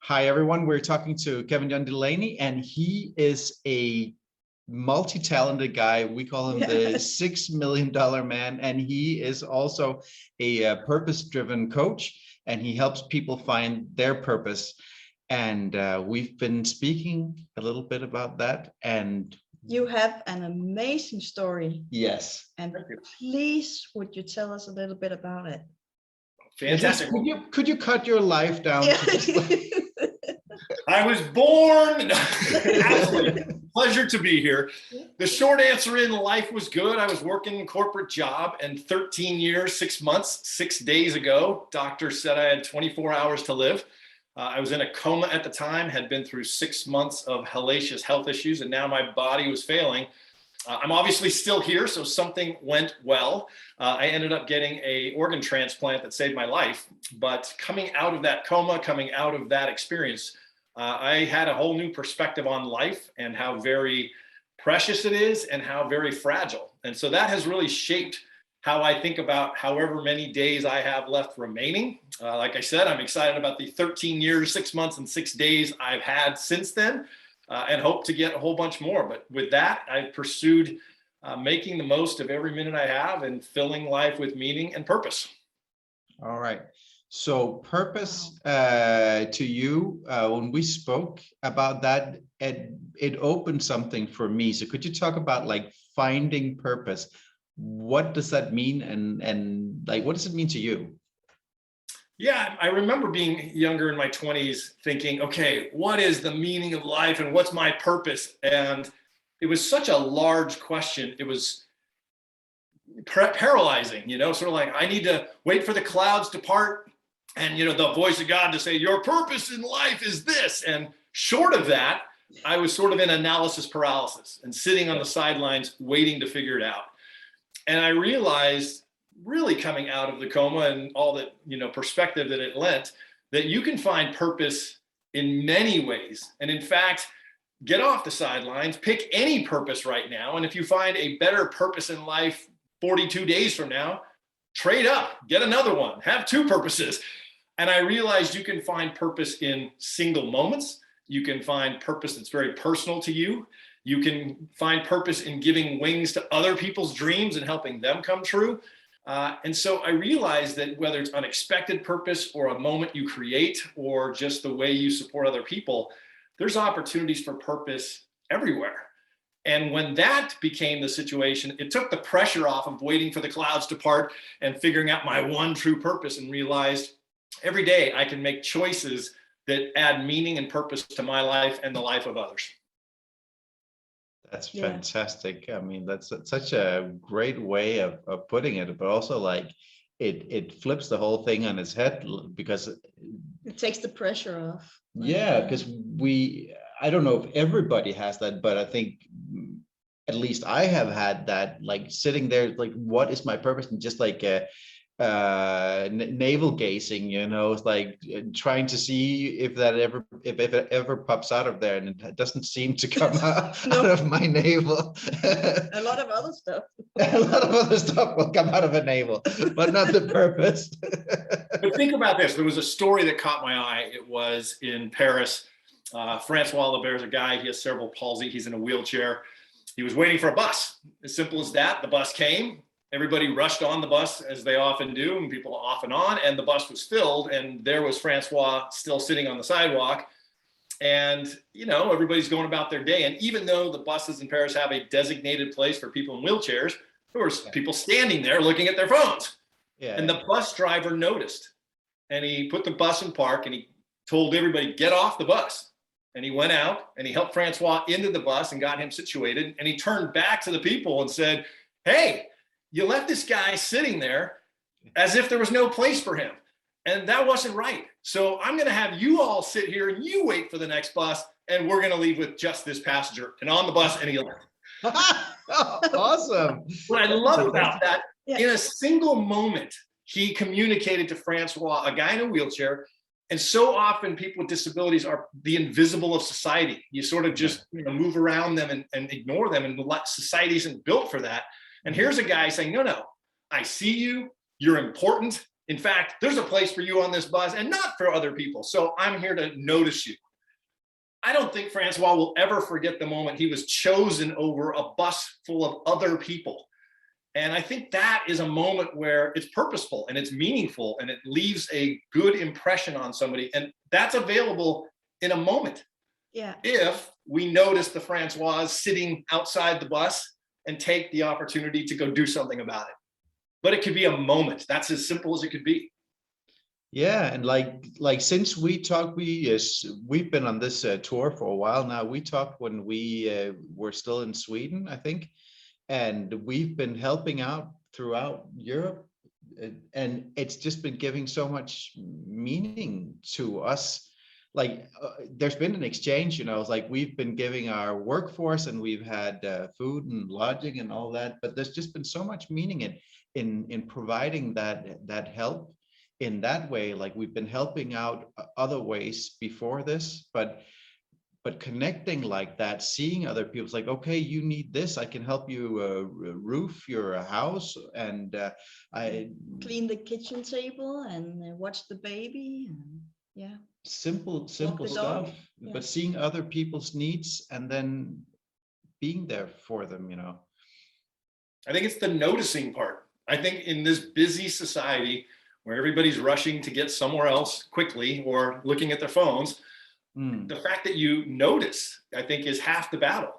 Hi, everyone. We're talking to John Delaney, and he is a multi-talented guy. We call him the $6 million man, and he is also a purpose-driven coach, and he helps people find their purpose. And we've been speaking a little bit about that. And you have an amazing story. Yes. And please, would you tell us a little bit about it? Fantastic. Could you cut your life down to just like... I was born. Absolutely. Pleasure to be here. The short answer in life was good. I was working a corporate job, and 13 years, 6 months, 6 days ago, doctor said I had 24 hours to live. I was in a coma at the time, had been through 6 months of hellacious health issues, and now my body was failing. I'm obviously still here, so something went well. I ended up getting an organ transplant that saved my life. But coming out of that coma, coming out of that experience, I had a whole new perspective on life and how very precious it is and how very fragile. And so that has really shaped how I think about however many days I have left remaining. Like I said, I'm excited about the 13 years, 6 months, and 6 days I've had since then. And hope to get a whole bunch more. But with that, I've pursued making the most of every minute I have and filling life with meaning and purpose. All right. So purpose to you, when we spoke about that, it opened something for me. So could you talk about like finding purpose? What does that mean? And like, what does it mean to you? Yeah, I remember being younger in my 20s thinking, okay, what is the meaning of life and what's my purpose? And it was such a large question. It was paralyzing, sort of like I need to wait for the clouds to part and, the voice of God to say, your purpose in life is this. And short of that, I was sort of in analysis paralysis and sitting on the sidelines waiting to figure it out. And I realized, really coming out of the coma and all that, perspective that it lent, that you can find purpose in many ways. And in fact, get off the sidelines, pick any purpose right now. And if you find a better purpose in life 42 days from now, trade up, get another one, have 2 purposes. And I realized you can find purpose in single moments. You can find purpose that's very personal to you. You can find purpose in giving wings to other people's dreams and helping them come true. And so I realized that whether it's unexpected purpose or a moment you create or just the way you support other people, there's opportunities for purpose everywhere. And when that became the situation, it took the pressure off of waiting for the clouds to part and figuring out my one true purpose, and realized every day I can make choices that add meaning and purpose to my life and the life of others. That's fantastic. I mean, that's such a great way of putting it, but also like it flips the whole thing on its head, because it takes the pressure off. Yeah, because I don't know if everybody has that, but I think at least I have had that, like sitting there, like, what is my purpose? And just like navel gazing, it's like trying to see if it ever pops out of there, and it doesn't seem to come out of my navel. A lot of other stuff. A lot of other stuff will come out of a navel, but not the purpose. But think about this. There was a story that caught my eye. It was in Paris. Francois Lebert's a guy. He has cerebral palsy. He's in a wheelchair. He was waiting for a bus. As simple as that. The bus came. Everybody rushed on the bus, as they often do, and people off and on, and the bus was filled, and there was Francois still sitting on the sidewalk. And, everybody's going about their day. And even though the buses in Paris have a designated place for people in wheelchairs, there were people standing there looking at their phones. Yeah. And the bus driver noticed, and he put the bus in park, and he told everybody, get off the bus. And he went out, and he helped Francois into the bus and got him situated. And he turned back to the people and said, hey, you left this guy sitting there as if there was no place for him. And that wasn't right. So I'm going to have you all sit here and you wait for the next bus, and we're going to leave with just this passenger. And on the bus, and he left. Awesome. What I love about that, in a single moment, he communicated to Francois, a guy in a wheelchair. And so often people with disabilities are the invisible of society. You sort of just move around them and ignore them, and society isn't built for that. And here's a guy saying, no, I see you, you're important In fact, there's a place for you on this bus and not for other people. So I'm here to notice you. I don't think Francois will ever forget the moment he was chosen over a bus full of other people. And I think that is a moment where it's purposeful and it's meaningful and it leaves a good impression on somebody. And that's available in a moment. Yeah. If we notice the Francois sitting outside the bus and take the opportunity to go do something about it. But it could be a moment. That's as simple as it could be. Yeah, and like since we talked, we've been on this tour for a while now. We talked when we were still in Sweden, I think, and we've been helping out throughout Europe, and it's just been giving so much meaning to us. Like there's been an exchange, you know, it's like we've been giving our workforce and we've had food and lodging and all that, but there's just been so much meaning in providing that help in that way. Like we've been helping out other ways before this, but connecting like that, seeing other people, it's like, okay, you need this, I can help you roof your house, and I Clean the kitchen table and watch the baby. And, yeah. simple the dog. stuff, Yeah. but seeing other people's needs and then being there for them, you know. I think it's the noticing part. I think in this busy society where everybody's rushing to get somewhere else quickly or looking at their phones, the fact that you notice, I think, is half the battle.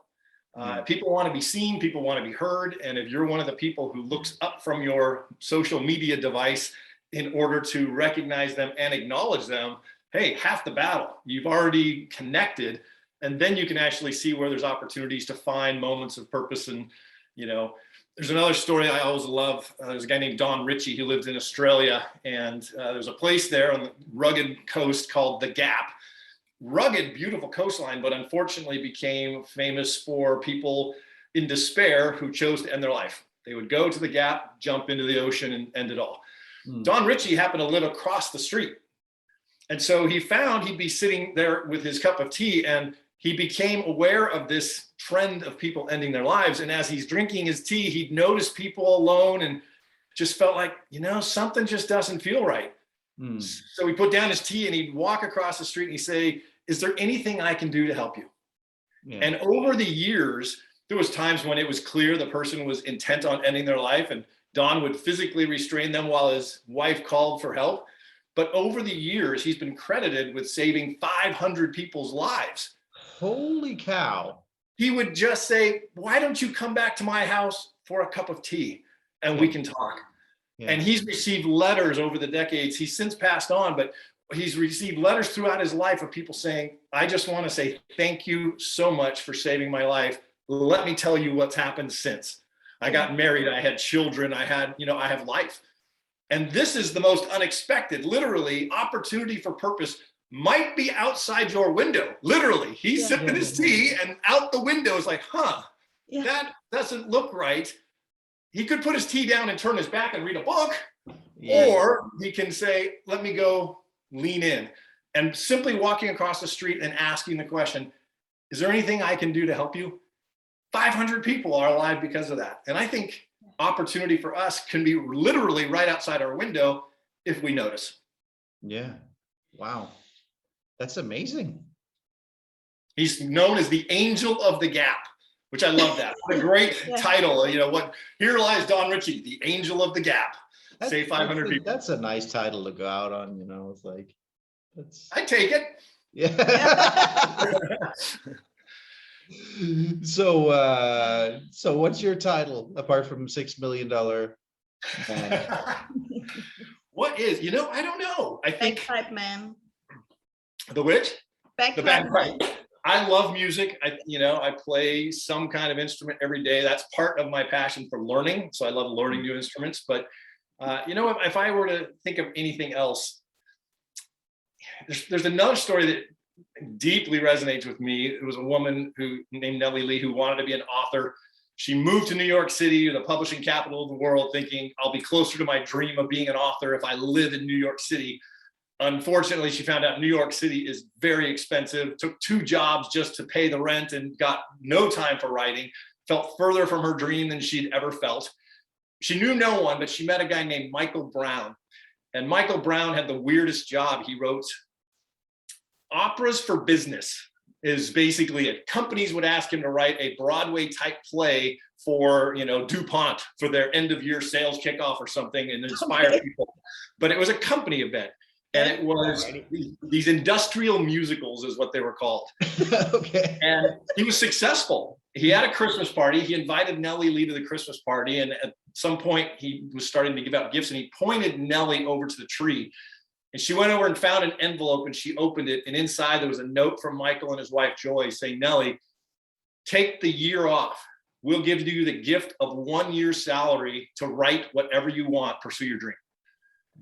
People want to be seen, people want to be heard. And if you're one of the people who looks up from your social media device in order to recognize them and acknowledge them, hey, half the battle. You've already connected, and then you can actually see where there's opportunities to find moments of purpose. And, you know, there's another story I always love. There's a guy named Don Ritchie who lived in Australia, and there's a place there on the rugged coast called the Gap. Rugged, beautiful coastline, but unfortunately became famous for people in despair who chose to end their life. They would go to the Gap, jump into the ocean, and end it all. Don Ritchie happened to live across the street. And so he found he'd be sitting there with his cup of tea, and he became aware of this trend of people ending their lives. And as he's drinking his tea, he'd notice people alone and just felt like, you know, something just doesn't feel right. So he put down his tea and he'd walk across the street and he'd say, is there anything I can do to help you? Yeah. And over the years, there was times when it was clear the person was intent on ending their life, and Don would physically restrain them while his wife called for help. But over the years, he's been credited with saving 500 people's lives. Holy cow. He would just say, why don't you come back to my house for a cup of tea and we can talk? Yeah. And he's received letters over the decades. He's since passed on, but he's received letters throughout his life of people saying, I just want to say thank you so much for saving my life. Let me tell you what's happened since. I got married, I had children, I have life. And this is the most unexpected, literally, opportunity for purpose might be outside your window. Literally, he's sipping his tea and out the window is like, that doesn't look right. He could put his tea down and turn his back and read a book, or he can say, let me go lean in. And simply walking across the street and asking the question, is there anything I can do to help you? 500 people are alive because of that. And I think opportunity for us can be literally right outside our window if we notice. Yeah. Wow. That's amazing. He's known as the Angel of the Gap, which I love that. What a great title. You know, here lies Don Ritchie, the Angel of the Gap. Save 500 people. That's a nice title to go out on, you know. It's like, I take it. Yeah. So what's your title apart from $6 Million Man? What is, I don't know. I think Bagpipe Man. The which? Bagpipe. The bagpipe. I love music. I play some kind of instrument every day. That's part of my passion for learning. So I love learning new instruments. But if I were to think of anything else, there's another story that deeply resonates with me. It was a woman named Nellie Lee who wanted to be an author. She moved to New York City, the publishing capital of the world, thinking I'll be closer to my dream of being an author if I live in New York City. Unfortunately, she found out New York City is very expensive, took 2 jobs just to pay the rent and got no time for writing, felt further from her dream than she'd ever felt. She knew no one, but she met a guy named Michael Brown. And Michael Brown had the weirdest job. He wrote operas for business, is basically it. Companies would ask him to write a Broadway type play for, DuPont for their end of year sales kickoff or something and inspire people. But it was a company event. And it was these industrial musicals is what they were called. Okay. And he was successful. He had a Christmas party. He invited Nellie Lee to the Christmas party. And at some point he was starting to give out gifts and he pointed Nellie over to the tree. And she went over and found an envelope and she opened it. And inside there was a note from Michael and his wife, Joy, saying, Nellie, take the year off. We'll give you the gift of 1 year's salary to write whatever you want, pursue your dream.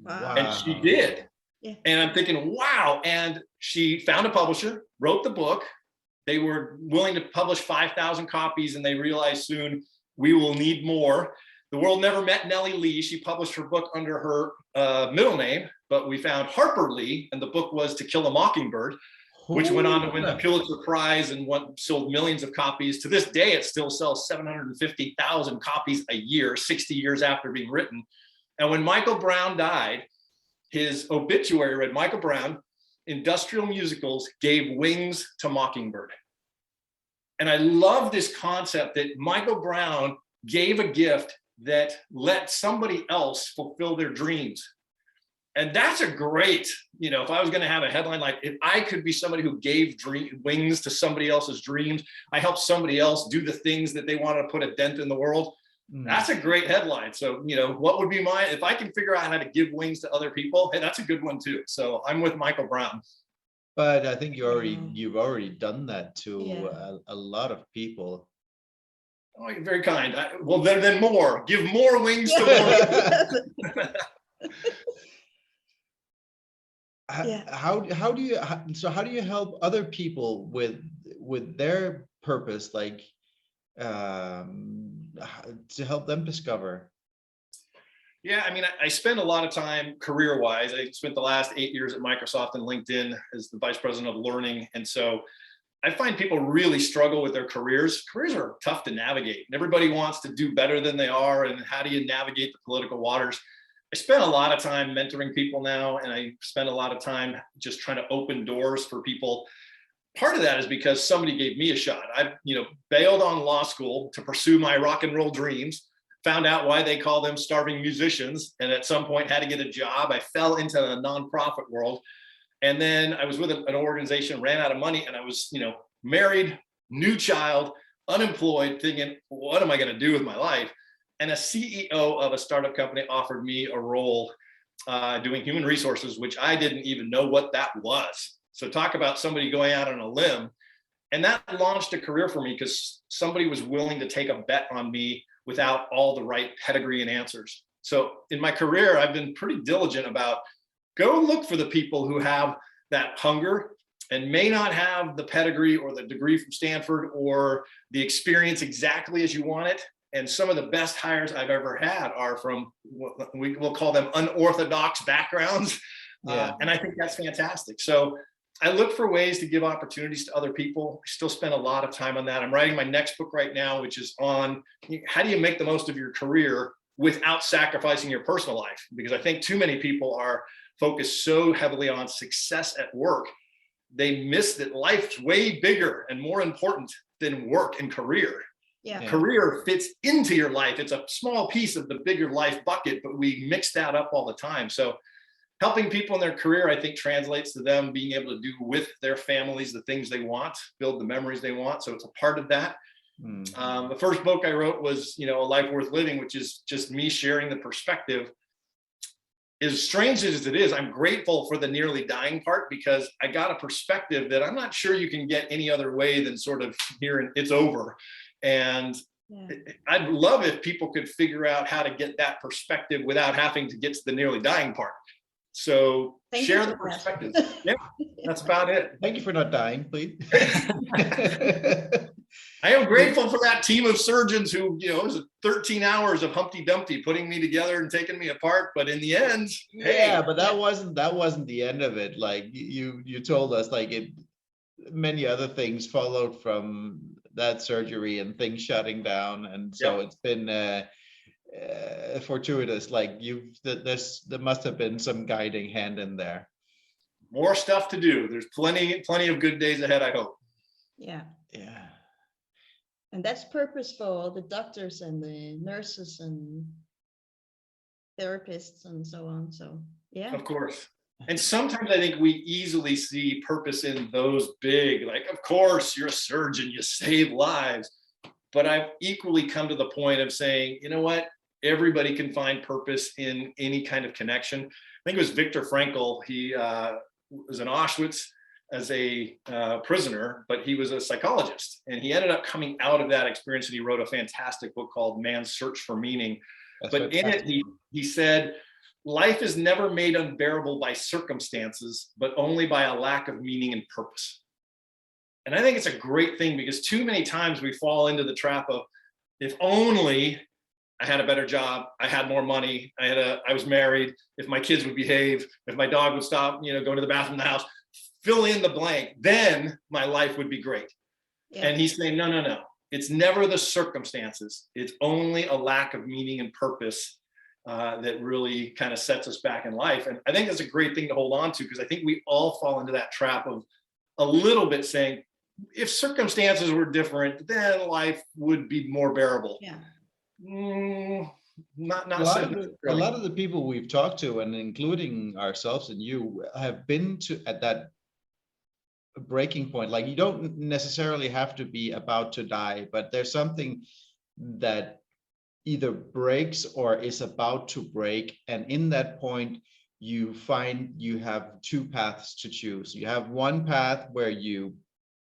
Wow. And she did. Yeah. And I'm thinking, wow. And she found a publisher, wrote the book. They were willing to publish 5,000 copies and they realized soon we will need more. The world never met Nellie Lee. She published her book under her middle name, but we found Harper Lee, and the book was To Kill a Mockingbird, which went on to win the Pulitzer Prize and sold millions of copies. To this day, it still sells 750,000 copies a year, 60 years after being written. And when Michael Brown died, his obituary read, Michael Brown, industrial musicals gave wings to Mockingbird. And I love this concept that Michael Brown gave a gift that let somebody else fulfill their dreams. And that's a great, if I was going to have a headline, like if I could be somebody who gave wings to somebody else's dreams, I helped somebody else do the things that they wanted to put a dent in the world. That's a great headline. So, what would be if I can figure out how to give wings to other people, hey, that's a good one too. So I'm with Michael Brown. But I think you've already done that to a lot of people. Oh, you're very kind. Well, then more. Give more wings to more people. How do you help other people with their purpose, like to help them discover? Yeah, I mean, I spend a lot of time career-wise. I spent the last 8 years at Microsoft and LinkedIn as the vice president of learning. And so I find people really struggle with their careers. Careers are tough to navigate. And everybody wants to do better than they are. And how do you navigate the political waters? I spend a lot of time mentoring people now, and I spend a lot of time just trying to open doors for people. Part of that is because somebody gave me a shot. I, bailed on law school to pursue my rock and roll dreams, found out why they call them starving musicians, and at some point had to get a job. I fell into the nonprofit world. And then I was with an organization, ran out of money, and I was, married, new child, unemployed, thinking, what am I going to do with my life? And a CEO of a startup company offered me a role doing human resources, which I didn't even know what that was. So talk about somebody going out on a limb. And that launched a career for me because somebody was willing to take a bet on me without all the right pedigree and answers. So in my career, I've been pretty diligent about go look for the people who have that hunger and may not have the pedigree or the degree from Stanford or the experience exactly as you want it. And some of the best hires I've ever had are from what we'll call them unorthodox backgrounds. And I think that's fantastic. So I look for ways to give opportunities to other people. I still spend a lot of time on that. I'm writing my next book right now, which is on how do you make the most of your career without sacrificing your personal life? Because I think too many people are focused so heavily on success at work. They miss that life's way bigger and more important than work and career. Yeah. Career fits into your life. It's a small piece of the bigger life bucket, but we mix that up all the time. So helping people in their career, I think, translates to them being able to do with their families the things they want, build the memories they want. So it's a part of that. The first book I wrote was, A Life Worth Living, which is just me sharing the perspective. As strange as it is, I'm grateful for the nearly dying part because I got a perspective that I'm not sure you can get any other way than sort of hearing it's over. And I'd love if people could figure out how to get that perspective without having to get to the nearly dying part. So share the perspective. Yeah, that's about it. Thank you for not dying, please. I am grateful for that team of surgeons who, it was 13 hours of Humpty Dumpty putting me together and taking me apart. But in the end, but that wasn't the end of it. Like you told us, many other things followed from that surgery and things shutting down, and so it's been fortuitous. Like there must have been some guiding hand in there. More stuff to do. There's plenty of good days ahead, I hope. Yeah. Yeah. And that's purpose for all the doctors and the nurses and therapists and so on. So yeah. Of course. And sometimes I think we easily see purpose in those big, like, of course, you're a surgeon, you save lives. But I've equally come to the point of saying, you know what? Everybody can find purpose in any kind of connection. I think it was Viktor Frankl. He was in Auschwitz as a prisoner, but he was a psychologist. And he ended up coming out of that experience, and he wrote a fantastic book called Man's Search for Meaning. But in it, he said, life is never made unbearable by circumstances, but only by a lack of meaning and purpose. And I think it's a great thing, because too many times we fall into the trap of, if only I had a better job, I had more money, I was married, if my kids would behave, if my dog would stop, going to the bathroom in the house, fill in the blank, then my life would be great. Yeah. And he's saying, no. It's never the circumstances. It's only a lack of meaning and purpose that really kind of sets us back in life. And I think that's a great thing to hold on to, because I think we all fall into that trap of a little bit saying, if circumstances were different, then life would be more bearable. Yeah. Not a lot of the people we've talked to, and including ourselves and you, have been at that breaking point. Like, you don't necessarily have to be about to die, but there's something that either breaks or is about to break, and in that point you find you have two paths to choose. You have one path where you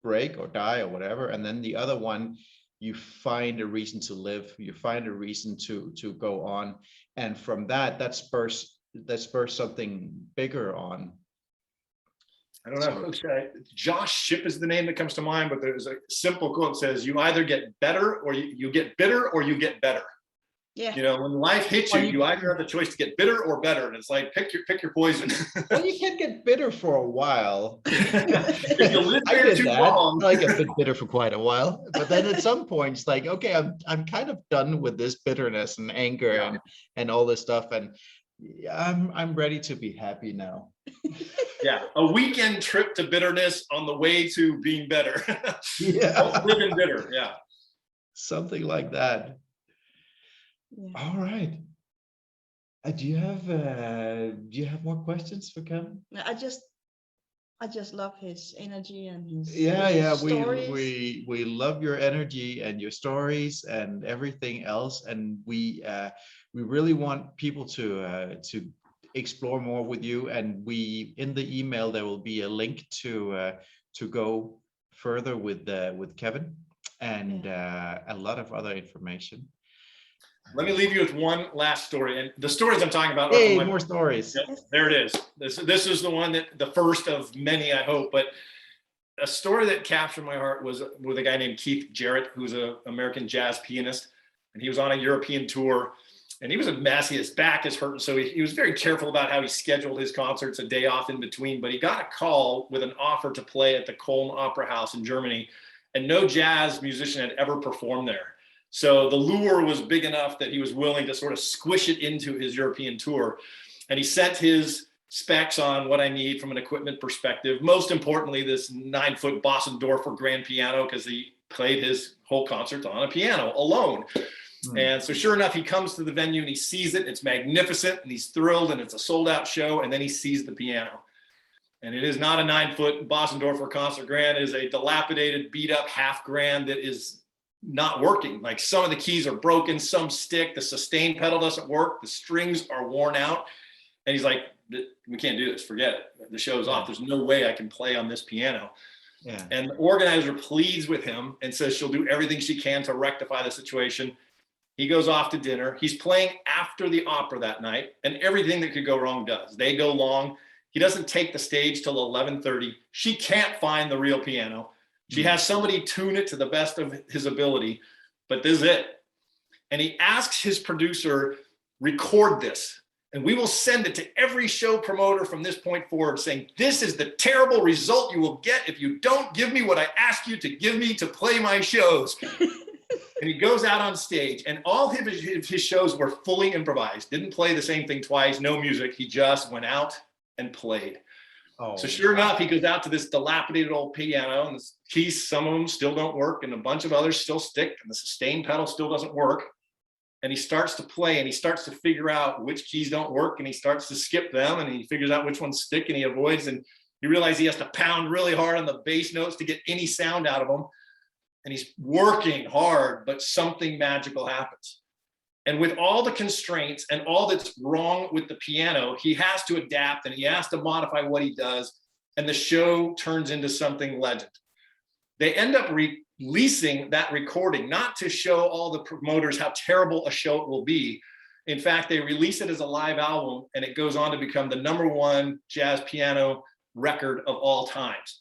break or die or whatever, and then the other one, you find a reason to live, you find a reason to go on, and from that spurs something bigger on. I don't know. Josh Shipp is the name that comes to mind, but there's a simple quote that says, you either get better or you get bitter, or you get better. Yeah. When life hits you, you either have the choice to get bitter or better. And it's like, pick your poison. Well, you can get bitter for a while. If you live there too long. I get bitter for quite a while. But then at some point, it's like, okay, I'm kind of done with this bitterness and anger and all this stuff. And I'm ready to be happy now. Yeah, a weekend trip to bitterness on the way to being better. Yeah. Don't live in bitter. Yeah. Something like that. Yeah. All right. Do you have more questions for Kevin? I just love his energy and his stories. We love your energy and your stories and everything else, and we really want people to explore more with you, and in the email there will be a link to go further with Kevin and a lot of other information. Let me leave you with one last story, and the stories I'm talking about. Hey, more stories. Yep, there it is. This is the one the first of many, I hope. But a story that captured my heart was with a guy named Keith Jarrett, who's an American jazz pianist, and he was on a European tour, and he was a mess. His back is hurting, so he was very careful about how he scheduled his concerts, a day off in between. But he got a call with an offer to play at the Cologne Opera House in Germany, and no jazz musician had ever performed there. So the lure was big enough that he was willing to sort of squish it into his European tour. And he sent his specs on what I need from an equipment perspective. Most importantly, this 9-foot Bösendorfer grand piano, because he played his whole concert on a piano alone. And so sure enough, he comes to the venue and he sees it. It's magnificent and he's thrilled, and it's a sold out show. And then he sees the piano. And it is not a 9-foot Bösendorfer concert grand. It is a dilapidated, beat up half grand that is not working. Like, some of the keys are broken, some stick, the sustain pedal doesn't work, the strings are worn out. And he's like, we can't do this, forget it. The show's off. There's no way I can play on this piano. Yeah. And the organizer pleads with him and says she'll do everything she can to rectify the situation. He goes off to dinner. He's playing after the opera that night, and everything that could go wrong does. They go long. He doesn't take the stage till 11:30. She can't find the real piano. She has somebody tune it to the best of his ability, but this is it. And he asks his producer, record this, and we will send it to every show promoter from this point forward, saying, this is the terrible result you will get if you don't give me what I ask you to give me to play my shows. And he goes out on stage, and all his shows were fully improvised. Didn't play the same thing twice, no music. He just went out and played. Oh, So sure enough, he goes out to this dilapidated old piano, and the keys, some of them still don't work, and a bunch of others still stick, and the sustain pedal still doesn't work. And he starts to play, and he starts to figure out which keys don't work, and he starts to skip them, and he figures out which ones stick, and he avoids, and you realize he has to pound really hard on the bass notes to get any sound out of them. And he's working hard, but something magical happens. And with all the constraints and all that's wrong with the piano, he has to adapt and he has to modify what he does. And the show turns into something legend. They end up releasing that recording, not to show all the promoters how terrible a show it will be. In fact, they release it as a live album, and it goes on to become the #1 jazz piano record of all times.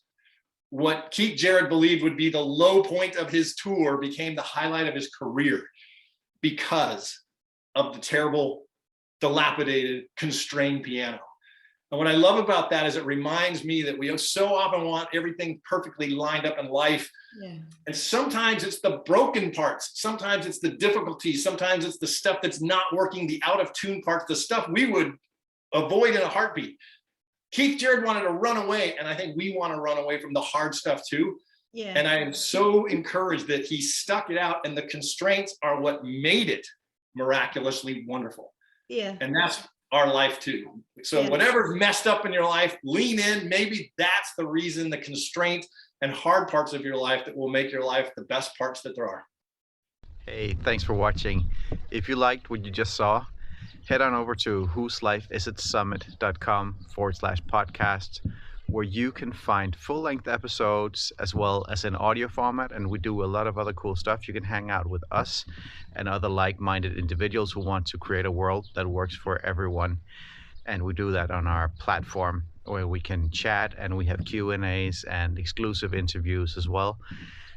What Keith Jarrett believed would be the low point of his tour became the highlight of his career because of the terrible, dilapidated, constrained piano. And what I love about that is it reminds me that we so often want everything perfectly lined up in life. Yeah. And sometimes it's the broken parts. Sometimes it's the difficulties. Sometimes it's the stuff that's not working, the out of tune parts, the stuff we would avoid in a heartbeat. Keith Jarrett wanted to run away, and I think we want to run away from the hard stuff too. Yeah. And I am so encouraged that he stuck it out, and the constraints are what made it miraculously wonderful. Yeah. And that's our life too. So Yeah. whatever's messed up in your life, lean in. Maybe that's the reason, the constraint and hard parts of your life that will make your life the best parts that there are. Hey, thanks for watching. If you liked what you just saw, head on over to whoselifeisitsummit.com/podcast, where you can find full-length episodes as well as in audio format, and we do a lot of other cool stuff. You can hang out with us and other like-minded individuals who want to create a world that works for everyone, and we do that on our platform where we can chat, and we have Q&As and exclusive interviews as well.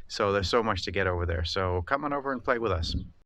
So there's so much to get over there, so come on over and play with us.